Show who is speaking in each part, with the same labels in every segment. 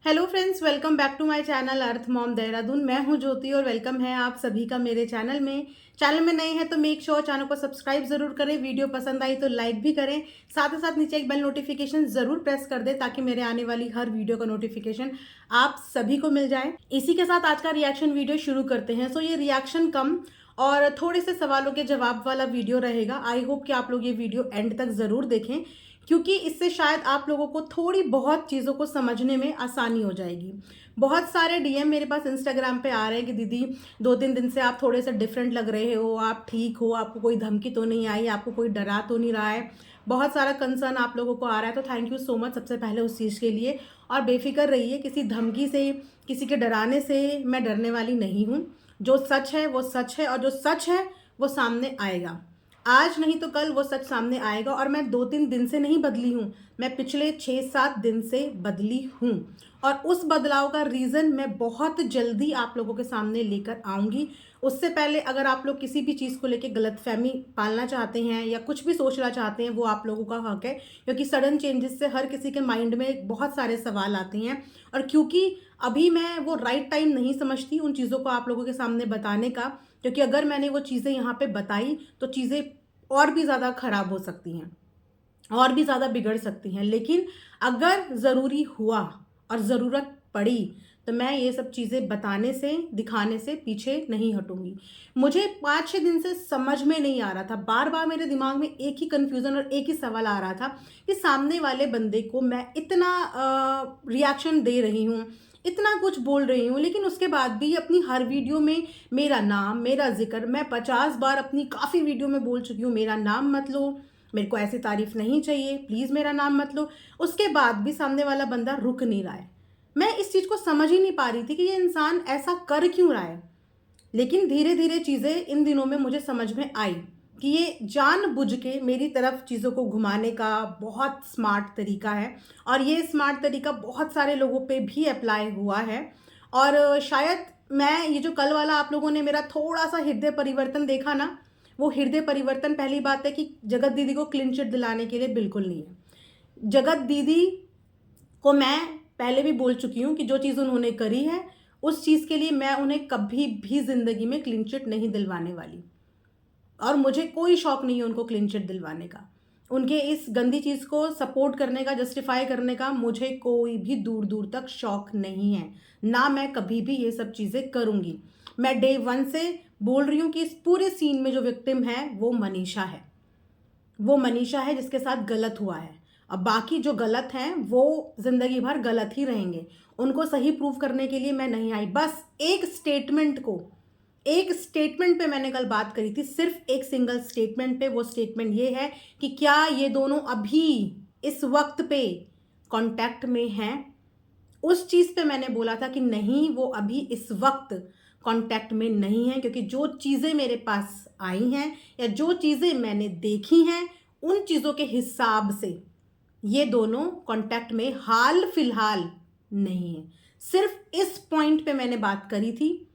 Speaker 1: Hello friends, welcome back to my channel earth mom Dehradun. मैं हूं ज्योति और वेलकम है आप सभी का मेरे चैनल में नए हैं तो मेक श्योर चैनल को सब्सक्राइब जरूर करें। वीडियो पसंद आई तो लाइक भी करें, साथ ही साथ नीचे एक बेल नोटिफिकेशन जरूर प्रेस कर दें ताकि मेरे आने वाली हर वीडियो का नोटिफिकेशन आप सभी को मिल जाए। इसी के साथ आज का रिएक्शन वीडियो शुरू करते हैं। सो ये रिएक्शन कम और थोड़े से सवालों के जवाब वाला वीडियो रहेगा। आई होप कि आप लोग ये वीडियो एंड तक जरूर देखें क्योंकि इससे शायद आप लोगों को थोड़ी बहुत चीज़ों को समझने में आसानी हो जाएगी। बहुत सारे डीएम मेरे पास इंस्टाग्राम पे आ रहे हैं कि दीदी 2-3 दिन से आप थोड़े से डिफरेंट लग रहे हो, आप ठीक हो, आपको कोई धमकी तो नहीं आई, आपको कोई डरा तो नहीं रहा है। बहुत सारा कंसर्न आप लोगों को आ रहा है, तो थैंक यू सो मच सबसे पहले उस चीज़ के लिए। और बेफिक्र रहिए, किसी धमकी से, किसी के डराने से मैं डरने वाली नहीं हूँ। जो सच है वो सच है और जो सच है वो सामने आएगा। आज नहीं तो कल वो सच सामने आएगा। और मैं 2-3 दिन से नहीं बदली हूँ, मैं पिछले 6-7 दिन से बदली हूँ। और उस बदलाव का रीज़न मैं बहुत जल्दी आप लोगों के सामने लेकर आऊँगी। उससे पहले अगर आप लोग किसी भी चीज़ को लेकर गलतफहमी पालना चाहते हैं या कुछ भी सोचना चाहते हैं, वो आप लोगों का हक है, क्योंकि सडन चेंजेस से हर किसी के माइंड में बहुत सारे सवाल आते हैं। और क्योंकि अभी मैं वो राइट टाइम नहीं समझती उन चीज़ों को आप लोगों के सामने बताने का, क्योंकि अगर मैंने वो चीज़ें यहाँ पे बताई तो चीज़ें और भी ज़्यादा ख़राब हो सकती हैं, और भी ज़्यादा बिगड़ सकती हैं। लेकिन अगर ज़रूरी हुआ और ज़रूरत पड़ी तो मैं ये सब चीज़ें बताने से, दिखाने से पीछे नहीं हटूंगी। मुझे 5-6 दिन से समझ में नहीं आ रहा था, बार बार मेरे दिमाग में एक ही कन्फ्यूज़न और एक ही सवाल आ रहा था कि सामने वाले बंदे को मैं इतना रिएक्शन दे रही हूँ, इतना कुछ बोल रही हूँ, लेकिन उसके बाद भी अपनी हर वीडियो में मेरा नाम, मेरा जिक्र, मैं 50 बार अपनी काफ़ी वीडियो में बोल चुकी हूँ, मेरा नाम मत लो, मेरे को ऐसी तारीफ नहीं चाहिए, प्लीज़ मेरा नाम मत लो। उसके बाद भी सामने वाला बंदा रुक नहीं रहा है। मैं इस चीज़ को समझ ही नहीं पा रही थी कि ये इंसान ऐसा कर क्यों रहा है। लेकिन धीरे धीरे चीज़ें इन दिनों में मुझे समझ में आई कि ये जानबूझ के मेरी तरफ चीज़ों को घुमाने का बहुत स्मार्ट तरीका है। और ये स्मार्ट तरीका बहुत सारे लोगों पे भी अप्लाई हुआ है। और शायद मैं ये जो कल वाला आप लोगों ने मेरा थोड़ा सा हृदय परिवर्तन देखा ना, वो हृदय परिवर्तन पहली बात है कि जगत दीदी को क्लीन चिट दिलाने के लिए बिल्कुल नहीं है। जगत दीदी को मैं पहले भी बोल चुकी हूँ कि जो चीज़ उन्होंने करी है उस चीज़ के लिए मैं उन्हें कभी भी ज़िंदगी में क्लीन चिट नहीं दिलवाने वाली। और मुझे कोई शौक नहीं है उनको क्लीन चिट दिलवाने का। उनके इस गंदी चीज़ को सपोर्ट करने का, जस्टिफाई करने का मुझे कोई भी दूर दूर तक शौक नहीं है। ना मैं कभी भी ये सब चीज़ें करूँगी। मैं डे 1 से बोल रही हूँ कि इस पूरे सीन में जो विक्टिम है वो मनीषा है। वो मनीषा है जिसके साथ गलत हुआ है। अब बाकी जो गलत हैं वो ज़िंदगी भर गलत ही रहेंगे। उनको सही प्रूव करने के लिए मैं नहीं आई। बस एक स्टेटमेंट पे मैंने कल बात करी थी, सिर्फ एक सिंगल स्टेटमेंट पे। वो स्टेटमेंट ये है कि क्या ये दोनों अभी इस वक्त पे कांटेक्ट में हैं। उस चीज़ पे मैंने बोला था कि नहीं, वो अभी इस वक्त कांटेक्ट में नहीं है, क्योंकि जो चीज़ें मेरे पास आई हैं या जो चीज़ें मैंने देखी हैं उन चीज़ों के हिसाब से ये दोनों कांटेक्ट में हाल फिलहाल नहीं है। सिर्फ इस पॉइंट पे मैंने बात करी थी।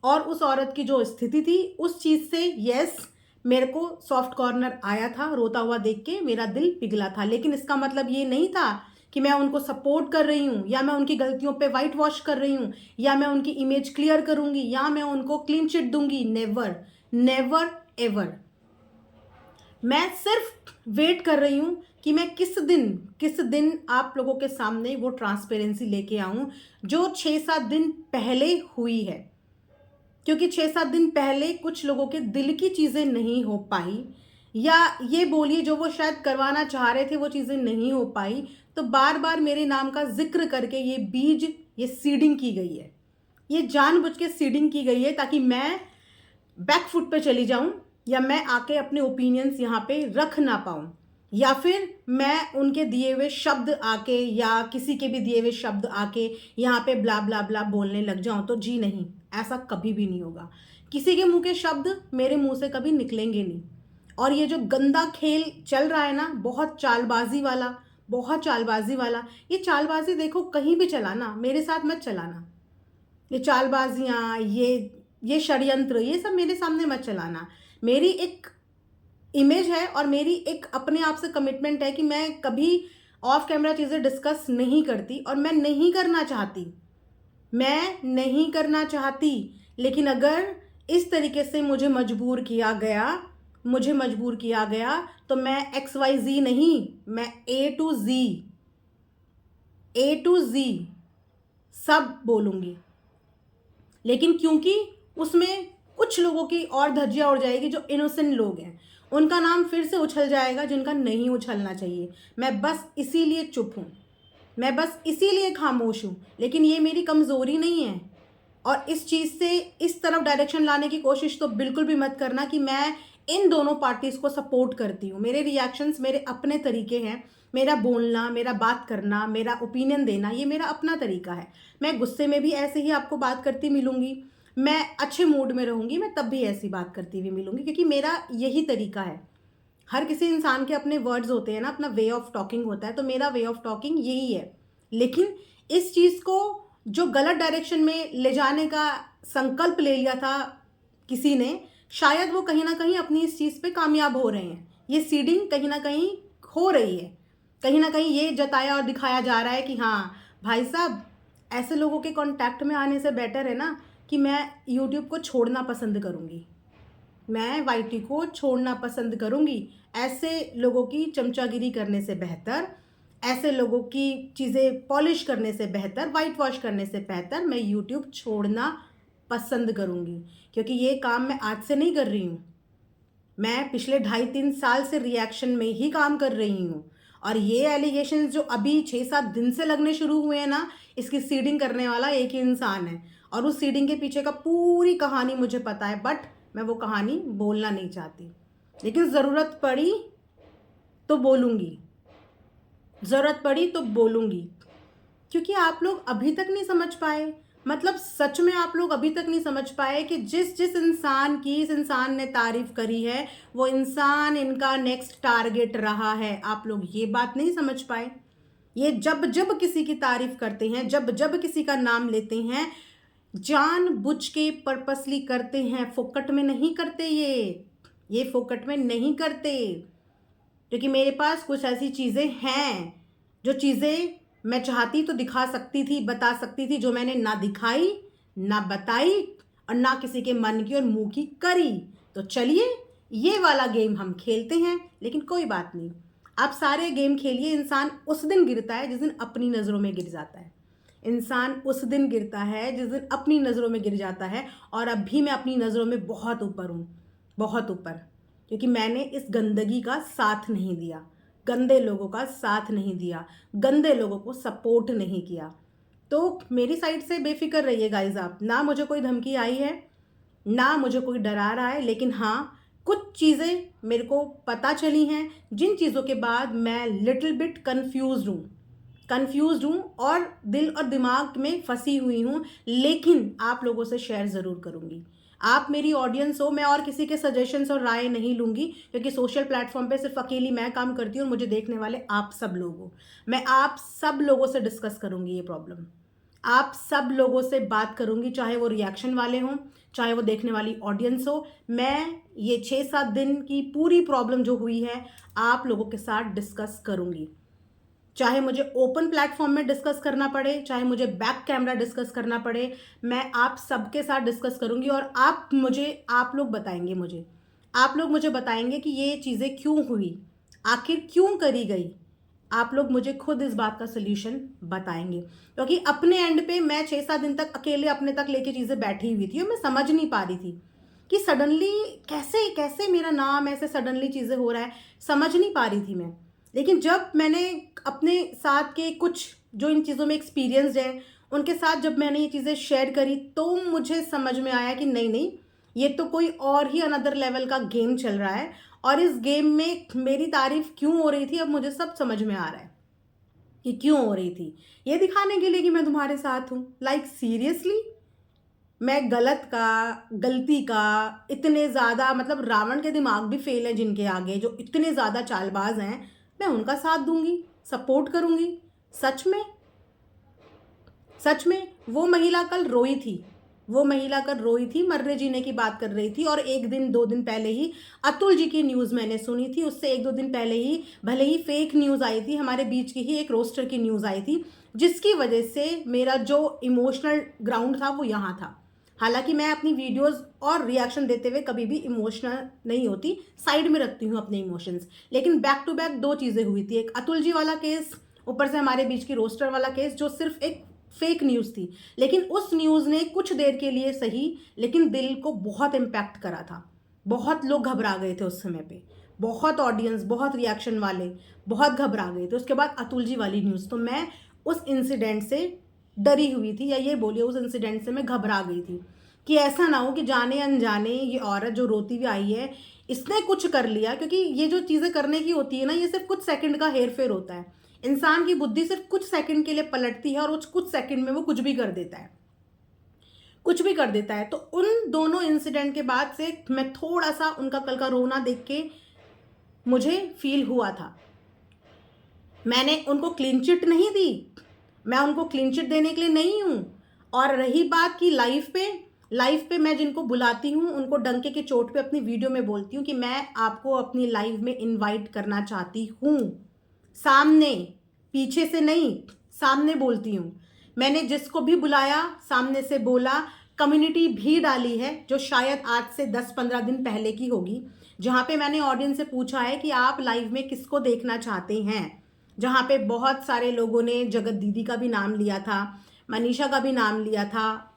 Speaker 1: और उस औरत की जो स्थिति थी उस चीज़ से यस, मेरे को सॉफ्ट कॉर्नर आया था, रोता हुआ देख के मेरा दिल पिघला था। लेकिन इसका मतलब ये नहीं था कि मैं उनको सपोर्ट कर रही हूँ या मैं उनकी गलतियों पे वाइट वॉश कर रही हूँ या मैं उनकी इमेज क्लियर करूँगी या मैं उनको क्लीन चिट दूंगी। Never, never ever. मैं सिर्फ वेट कर रही हूँ कि मैं किस दिन आप लोगों के सामने वो ट्रांसपेरेंसी लेके आऊँ जो 6-7 दिन पहले हुई है। क्योंकि 6-7 दिन पहले कुछ लोगों के दिल की चीज़ें नहीं हो पाई, या ये बोलिए जो वो शायद करवाना चाह रहे थे वो चीज़ें नहीं हो पाई, तो बार बार मेरे नाम का जिक्र करके ये बीज, ये सीडिंग की गई है। ये जानबूझ के सीडिंग की गई है ताकि मैं बैक फुट पे चली जाऊं या मैं आके अपने ओपिनियंस यहाँ पे रख ना पाऊं, या फिर मैं उनके दिए हुए शब्द आके या किसी के भी दिए हुए शब्द आके यहाँ पे ब्ला ब्ला ब्ला बोलने लग जाऊं। तो जी नहीं, ऐसा कभी भी नहीं होगा। किसी के मुंह के शब्द मेरे मुंह से कभी निकलेंगे नहीं। और ये जो गंदा खेल चल रहा है ना, बहुत चालबाजी वाला, बहुत चालबाजी वाला, ये चालबाजी देखो कहीं भी चलाना, मेरे साथ मत चलाना। ये चालबाजियाँ, ये षड्यंत्र, ये सब मेरे सामने मत चलाना। मेरी एक इमेज है और मेरी एक अपने आप से कमिटमेंट है कि मैं कभी ऑफ कैमरा चीज़ें डिस्कस नहीं करती और मैं नहीं करना चाहती, मैं नहीं करना चाहती। लेकिन अगर इस तरीके से मुझे मजबूर किया गया तो मैं XYZ नहीं, मैं A to Z सब बोलूँगी। लेकिन क्योंकि उसमें कुछ लोगों की और धज्जियाँ उड़ जाएगी, जो इनोसेंट लोग हैं उनका नाम फिर से उछल जाएगा जिनका नहीं उछलना चाहिए। मैं बस इसीलिए चुप हूँ, मैं बस इसीलिए खामोश हूँ। लेकिन ये मेरी कमज़ोरी नहीं है। और इस चीज़ से इस तरफ डायरेक्शन लाने की कोशिश तो बिल्कुल भी मत करना कि मैं इन दोनों पार्टीज़ को सपोर्ट करती हूँ। मेरे रिएक्शंस मेरे अपने तरीके हैं, मेरा बोलना, मेरा बात करना, मेरा ओपिनियन देना, ये मेरा अपना तरीका है। मैं गुस्से में भी ऐसे ही आपको बात करती मिलूँगी, मैं अच्छे मूड में रहूँगी, मैं तब भी ऐसी बात करती हुई मिलूँगी, क्योंकि मेरा यही तरीका है। हर किसी इंसान के अपने वर्ड्स होते हैं ना, अपना वे ऑफ टॉकिंग होता है, तो मेरा वे ऑफ टॉकिंग यही है। लेकिन इस चीज़ को जो गलत डायरेक्शन में ले जाने का संकल्प ले लिया था किसी ने, शायद वो कहीं ना कहीं अपनी इस चीज़ पे कामयाब हो रहे हैं। ये सीडिंग कहीं ना कहीं हो रही है, कहीं ना कहीं ये जताया और दिखाया जा रहा है कि हाँ भाई साहब, ऐसे लोगों के कांटेक्ट में आने से बेटर है ना कि मैं यूट्यूब को छोड़ना पसंद करूँगी, मैं YT को छोड़ना पसंद करूँगी। ऐसे लोगों की चमचागिरी करने से बेहतर, ऐसे लोगों की चीज़ें पॉलिश करने से बेहतर, वाइट वॉश करने से बेहतर मैं यूट्यूब छोड़ना पसंद करूँगी। क्योंकि ये काम मैं आज से नहीं कर रही हूँ, मैं पिछले 2.5-3 साल से रिएक्शन में ही काम कर रही हूँ। और ये एलिगेशंस जो अभी 6-7 दिन से लगने शुरू हुए हैं ना, इसकी सीडिंग करने वाला एक ही इंसान है। और उस सीडिंग के पीछे का पूरी कहानी मुझे पता है, बट मैं वो कहानी बोलना नहीं चाहती। लेकिन ज़रूरत पड़ी तो बोलूँगी, ज़रूरत पड़ी तो बोलूँगी। क्योंकि आप लोग अभी तक नहीं समझ पाए, मतलब सच में आप लोग अभी तक नहीं समझ पाए कि जिस जिस इंसान की इस इंसान ने तारीफ करी है, वो इंसान इनका नेक्स्ट टारगेट रहा है। आप लोग ये बात नहीं समझ पाए। ये जब जब किसी की तारीफ करते हैं, जब जब किसी का नाम लेते हैं, जानबूझ के पर्पसली करते हैं, फोकट में नहीं करते। ये फोकट में नहीं करते। क्योंकि मेरे पास कुछ ऐसी चीज़ें हैं, जो चीज़ें मैं चाहती तो दिखा सकती थी, बता सकती थी, जो मैंने ना दिखाई, ना बताई और ना किसी के मन की और मुंह की करी। तो चलिए ये वाला गेम हम खेलते हैं। लेकिन कोई बात नहीं, आप सारे गेम खेलिए। इंसान उस दिन गिरता है जिस दिन अपनी नज़रों में गिर जाता है। इंसान उस दिन गिरता है जिस दिन अपनी नज़रों में गिर जाता है। और अभी मैं अपनी नज़रों में बहुत ऊपर हूँ, बहुत ऊपर। क्योंकि मैंने इस गंदगी का साथ नहीं दिया, गंदे लोगों का साथ नहीं दिया, गंदे लोगों को सपोर्ट नहीं किया। तो मेरी साइड से बेफिक्र रहिए गाइज आप। ना मुझे कोई धमकी आई है, ना मुझे कोई डरा रहा है। लेकिन हाँ, कुछ चीज़ें मेरे को पता चली हैं, जिन चीज़ों के बाद मैं लिटिल बिट कन्फ्यूज़ हूँ और दिल और दिमाग में फंसी हुई हूँ। लेकिन आप लोगों से शेयर ज़रूर करूँगी। आप मेरी ऑडियंस हो, मैं और किसी के सजेशंस और राय नहीं लूँगी, क्योंकि सोशल प्लेटफॉर्म पे सिर्फ अकेली मैं काम करती हूँ और मुझे देखने वाले आप सब लोग हो। मैं आप सब लोगों से डिस्कस करूँगी ये प्रॉब्लम, आप सब लोगों से बात करूँगी, चाहे वो रिएक्शन वाले हों, चाहे वो देखने वाली ऑडियंस हो। मैं ये 6-7 दिन की पूरी प्रॉब्लम जो हुई है आप लोगों के साथ डिस्कस करूँगी। चाहे मुझे ओपन प्लेटफॉर्म में डिस्कस करना पड़े, चाहे मुझे बैक कैमरा डिस्कस करना पड़े, मैं आप सबके साथ डिस्कस करूंगी। और आप लोग मुझे बताएंगे कि ये चीज़ें क्यों हुई, आखिर क्यों करी गई। आप लोग मुझे खुद इस बात का सल्यूशन बताएंगे। क्योंकि अपने एंड पे मैं 6-7 दिन तक अकेले अपने तक लेके चीज़ें बैठी हुई थी और मैं समझ नहीं पा रही थी कि सडनली कैसे मेरा नाम ऐसे सडनली चीज़ें हो रहा है, समझ नहीं पा रही थी मैं। लेकिन जब मैंने अपने साथ के कुछ जो इन चीज़ों में एक्सपीरियंस्ड हैं उनके साथ जब मैंने ये चीज़ें शेयर करी, तो मुझे समझ में आया कि नहीं, ये तो कोई और ही अनदर लेवल का गेम चल रहा है। और इस गेम में मेरी तारीफ क्यों हो रही थी, अब मुझे सब समझ में आ रहा है कि क्यों हो रही थी। ये दिखाने के लिए कि मैं तुम्हारे साथ हूँ। लाइक सीरियसली, मैं गलती का इतने ज़्यादा, मतलब रावण के दिमाग भी फेल है जिनके आगे, जो इतने ज़्यादा चालबाज हैं, मैं उनका साथ दूंगी, सपोर्ट करूंगी। सच में वो महिला कल रोई थी, वो महिला कर रोई थी, मरने जीने की बात कर रही थी। और एक दिन 2 दिन पहले ही अतुल जी की न्यूज़ मैंने सुनी थी, उससे 1-2 दिन पहले ही भले ही फेक न्यूज़ आई थी, हमारे बीच की ही एक रोस्टर की न्यूज़ आई थी, जिसकी वजह से मेरा जो इमोशनल ग्राउंड था वो यहाँ था। हालांकि मैं अपनी वीडियोस और रिएक्शन देते हुए कभी भी इमोशनल नहीं होती, साइड में रखती हूँ अपने इमोशंस। लेकिन बैक टू बैक 2 चीज़ें हुई थी, एक अतुल जी वाला केस, ऊपर से हमारे बीच की रोस्टर वाला केस, जो सिर्फ एक फेक न्यूज़ थी। लेकिन उस न्यूज़ ने कुछ देर के लिए सही, लेकिन दिल को बहुत इम्पैक्ट करा था। बहुत लोग घबरा गए थे उस समय पे, बहुत ऑडियंस, बहुत रिएक्शन वाले बहुत घबरा गए थे। उसके बाद अतुल जी वाली न्यूज़, तो मैं उस इंसिडेंट से डरी हुई थी, या ये बोलिए उस इंसिडेंट से मैं घबरा गई थी कि ऐसा ना हो कि जाने अनजाने ये औरत जो रोती हुई आई है, इसने कुछ कर लिया। क्योंकि ये जो चीज़ें करने की होती है ना, ये सिर्फ कुछ सेकंड का हेर फेर होता है। इंसान की बुद्धि सिर्फ कुछ सेकंड के लिए पलटती है और उस कुछ सेकंड में वो कुछ भी कर देता है, कुछ भी कर देता है। तो उन दोनों इंसिडेंट के बाद से मैं थोड़ा सा उनका कल का रोना देख के मुझे फील हुआ था। मैंने उनको क्लीन चिट नहीं दी, मैं उनको क्लीन चिट देने के लिए नहीं हूँ। और रही बात कि लाइव पे मैं जिनको बुलाती हूँ उनको डंके के चोट पे अपनी वीडियो में बोलती हूँ कि मैं आपको अपनी लाइव में इनवाइट करना चाहती हूँ, सामने, पीछे से नहीं, सामने बोलती हूँ। मैंने जिसको भी बुलाया सामने से बोला। कम्युनिटी भी डाली है जो शायद आज से 10-15 दिन पहले की होगी, जहाँ पे मैंने ऑडियंस से पूछा है कि आप लाइव में किसको देखना चाहते हैं, जहाँ पे बहुत सारे लोगों ने जगत दीदी का भी नाम लिया था, मनीषा का भी नाम लिया था।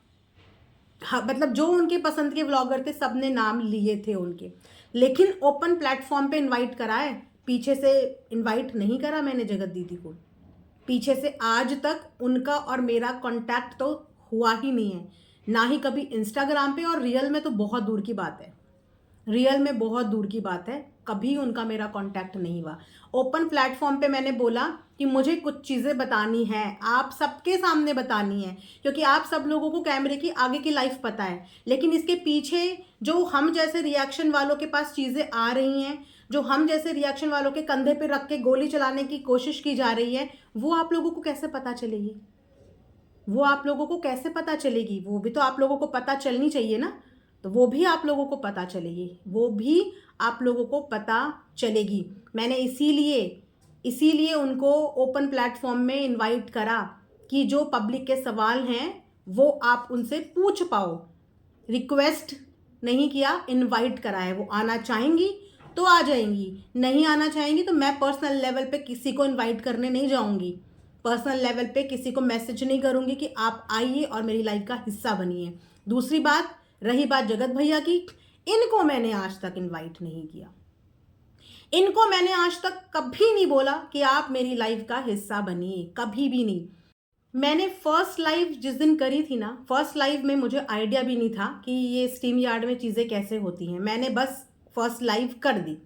Speaker 1: हाँ, मतलब जो उनके पसंद के व्लॉगर थे सब ने नाम लिए थे उनके। लेकिन ओपन प्लेटफॉर्म पे इनवाइट करा है, पीछे से इनवाइट नहीं करा मैंने जगत दीदी को। पीछे से आज तक उनका और मेरा कांटेक्ट तो हुआ ही नहीं है, ना ही कभी इंस्टाग्राम पे, और रियल में तो बहुत दूर की बात है, रियल में बहुत दूर की बात है, कभी उनका मेरा कांटेक्ट नहीं हुआ। ओपन प्लेटफॉर्म पे मैंने बोला कि मुझे कुछ चीज़ें बतानी है, आप सबके सामने बतानी है, क्योंकि आप सब लोगों को कैमरे की आगे की लाइफ पता है, लेकिन इसके पीछे जो हम जैसे रिएक्शन वालों के पास चीज़ें आ रही हैं, जो हम जैसे रिएक्शन वालों के कंधे पे रख के गोली चलाने की कोशिश की जा रही है, वो आप लोगों को कैसे पता चलेगी? वो आप लोगों को कैसे पता चलेगी? वो भी तो आप लोगों को पता चलनी चाहिए ना। तो वो भी आप लोगों को पता चलेगी, वो भी आप लोगों को पता चलेगी। मैंने इसीलिए उनको ओपन प्लेटफॉर्म में इनवाइट करा कि जो पब्लिक के सवाल हैं वो आप उनसे पूछ पाओ। रिक्वेस्ट नहीं किया, इनवाइट करा है। वो आना चाहेंगी तो आ जाएंगी, नहीं आना चाहेंगी तो मैं पर्सनल लेवल पे किसी को इनवाइट करने नहीं जाऊंगी, पर्सनल लेवल पे किसी को मैसेज नहीं करूंगी कि आप आइए और मेरी लाइफ का हिस्सा बनिए। दूसरी बात, रही बात जगत भैया की, इनको मैंने आज तक इनवाइट नहीं किया, इनको मैंने आज तक कभी नहीं बोला कि आप मेरी लाइफ का हिस्सा बनिए, कभी भी नहीं। मैंने फर्स्ट लाइव जिस दिन करी थी ना, फर्स्ट लाइव में मुझे आइडिया भी नहीं था कि ये स्ट्रीम यार्ड में चीज़ें कैसे होती हैं। मैंने बस फर्स्ट लाइव कर दी,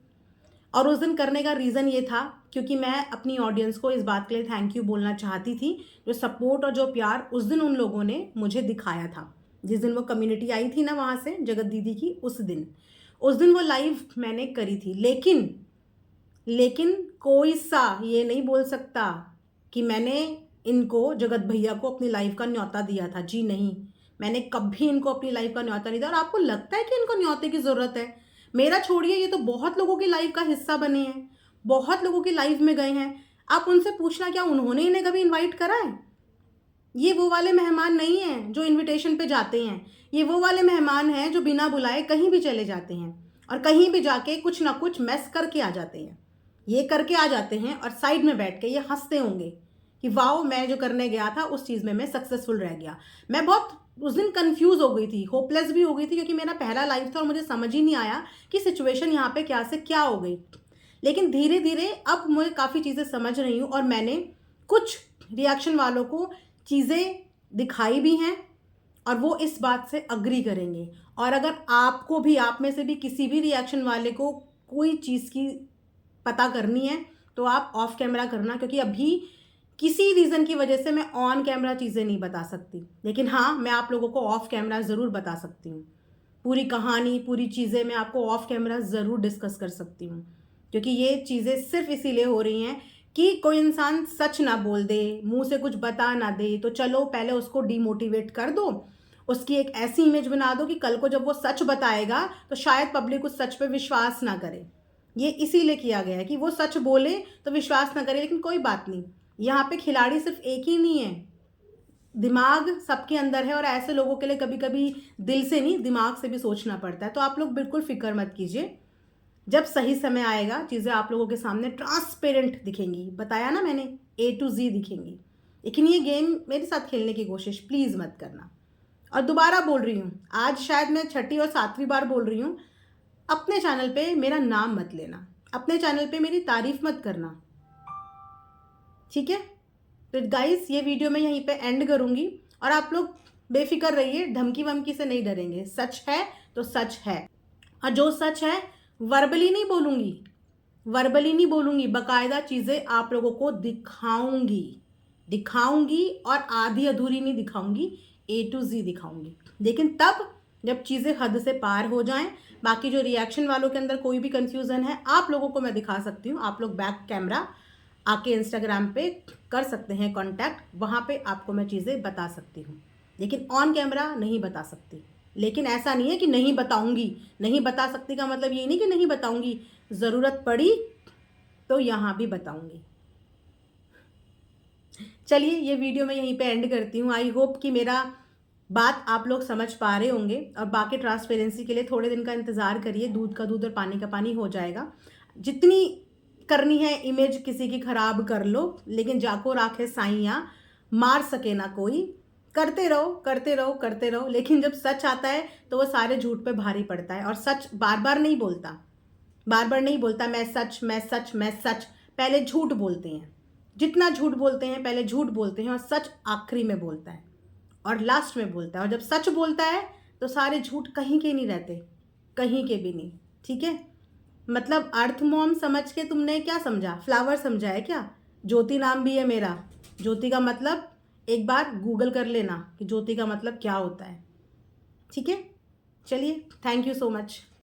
Speaker 1: और उस दिन करने का रीज़न ये था क्योंकि मैं अपनी ऑडियंस को इस बात के लिए थैंक यू बोलना चाहती थी, जो सपोर्ट और जो प्यार उस दिन उन लोगों ने मुझे दिखाया था। जिस दिन वो कम्युनिटी आई थी ना वहाँ से जगत दीदी की, उस दिन वो लाइव मैंने करी थी। लेकिन कोई सा ये नहीं बोल सकता कि मैंने इनको, जगत भैया को, अपनी लाइफ का न्योता दिया था। जी नहीं, मैंने कभी इनको अपनी लाइफ का न्योता नहीं दिया। और आपको लगता है कि इनको न्योते की ज़रूरत है? मेरा छोड़िए, ये तो बहुत लोगों की लाइफ का हिस्सा बने हैं, बहुत लोगों की लाइफ में गए हैं। आप उनसे पूछना, क्या उन्होंने इन्हें कभी इनवाइट करा है? ये वो वाले मेहमान नहीं हैं जो इनविटेशन पे जाते हैं, ये वो वाले मेहमान हैं जो बिना बुलाए कहीं भी चले जाते हैं और कहीं भी जाके कुछ ना कुछ मैस करके आ जाते हैं। ये करके आ जाते हैं और साइड में बैठ के ये हंसते होंगे कि वाओ, मैं जो करने गया था उस चीज़ में मैं सक्सेसफुल रह गया। मैं बहुत उस दिन कंफ्यूज हो गई थी, होपलेस भी हो गई थी, क्योंकि मेरा पहला लाइफ था और मुझे समझ ही नहीं आया कि सिचुएशन यहाँ पे क्या से क्या हो गई। लेकिन धीरे धीरे अब मुझे काफ़ी चीज़ें समझ रही हूँ, और मैंने कुछ रिएक्शन वालों को चीज़ें दिखाई भी हैं और वो इस बात से अग्री करेंगे। और अगर आपको भी, आप में से भी किसी भी रिएक्शन वाले को कोई चीज़ की पता करनी है तो आप ऑफ कैमरा करना, क्योंकि अभी किसी रीज़न की वजह से मैं ऑन कैमरा चीज़ें नहीं बता सकती। लेकिन हाँ, मैं आप लोगों को ऑफ कैमरा ज़रूर बता सकती हूँ। पूरी कहानी, पूरी चीज़ें मैं आपको ऑफ कैमरा ज़रूर डिस्कस कर सकती हूँ, क्योंकि ये चीज़ें सिर्फ इसीलिए हो रही हैं कि कोई इंसान सच ना बोल दे, मुंह से कुछ बता ना दे, तो चलो पहले उसको डीमोटिवेट कर दो, उसकी एक ऐसी इमेज बना दो कि कल को जब वो सच बताएगा तो शायद पब्लिक उस सच पे विश्वास ना करे। ये इसीलिए किया गया है कि वो सच बोले तो विश्वास ना करे। लेकिन कोई बात नहीं, यहाँ पे खिलाड़ी सिर्फ एक ही नहीं है, दिमाग सबके अंदर है, और ऐसे लोगों के लिए कभी कभी दिल से नहीं दिमाग से भी सोचना पड़ता है। तो आप लोग बिल्कुल फिक्र मत कीजिए, जब सही समय आएगा चीज़ें आप लोगों के सामने ट्रांसपेरेंट दिखेंगी। बताया ना मैंने, A to Z दिखेंगी। लेकिन ये गेम मेरे साथ खेलने की कोशिश प्लीज़ मत करना। और दोबारा बोल रही हूँ, आज शायद मैं छठी और सातवीं बार बोल रही हूँ, अपने चैनल पे मेरा नाम मत लेना, अपने चैनल पे मेरी तारीफ मत करना, ठीक है। तो गाइस ये वीडियो मैं यहीं पे एंड करूँगी, और आप लोग बेफिक्र रहिए, धमकी वमकी से नहीं डरेंगे। सच है तो सच है, और जो सच है वर्बली नहीं बोलूँगी, वर्बली नहीं बोलूँगी, बाकायदा चीज़ें आप लोगों को दिखाऊंगी, और आधी अधूरी नहीं दिखाऊंगी, A to Z दिखाऊंगी। लेकिन तब जब चीज़ें हद से पार हो जाएं। बाकी जो रिएक्शन वालों के अंदर कोई भी कंफ्यूजन है, आप लोगों को मैं दिखा सकती हूँ। आप लोग बैक कैमरा आके इंस्टाग्राम पे कर सकते हैं कांटेक्ट, वहाँ पे आपको मैं चीज़ें बता सकती हूँ, लेकिन ऑन कैमरा नहीं बता सकती। लेकिन ऐसा नहीं है कि नहीं बताऊंगी, नहीं बता सकती का मतलब ये नहीं कि नहीं बताऊंगी, ज़रूरत पड़ी तो यहाँ भी बताऊंगी। चलिए ये वीडियो मैं यहीं पे एंड करती हूँ। आई होप कि मेरा बात आप लोग समझ पा रहे होंगे, और बाकी ट्रांसपेरेंसी के लिए थोड़े दिन का इंतज़ार करिए, दूध का दूध और पानी का पानी हो जाएगा। जितनी करनी है इमेज किसी की खराब कर लो, लेकिन जाको राखे साइयाँ, मार सके ना कोई। करते रहो करते रहो करते रहो, लेकिन जब सच आता है तो वो सारे झूठ पे भारी पड़ता है। और सच बार बार नहीं बोलता, बार बार नहीं बोलता मैं सच मैं सच मैं सच, पहले झूठ बोलते हैं। जितना झूठ बोलते हैं पहले झूठ बोलते हैं, और सच आखिरी में बोलता है और लास्ट में बोलता है। और जब सच बोलता है तो सारे झूठ कहीं के नहीं रहते, कहीं के भी नहीं, ठीक है। मतलब अर्थ मॉम समझ के तुमने क्या समझा, फ्लावर समझा है क्या? ज्योति नाम भी है मेरा। ज्योति का मतलब एक बार गूगल कर लेना कि ज्योति का मतलब क्या होता है, ठीक है। चलिए, थैंक यू सो मच।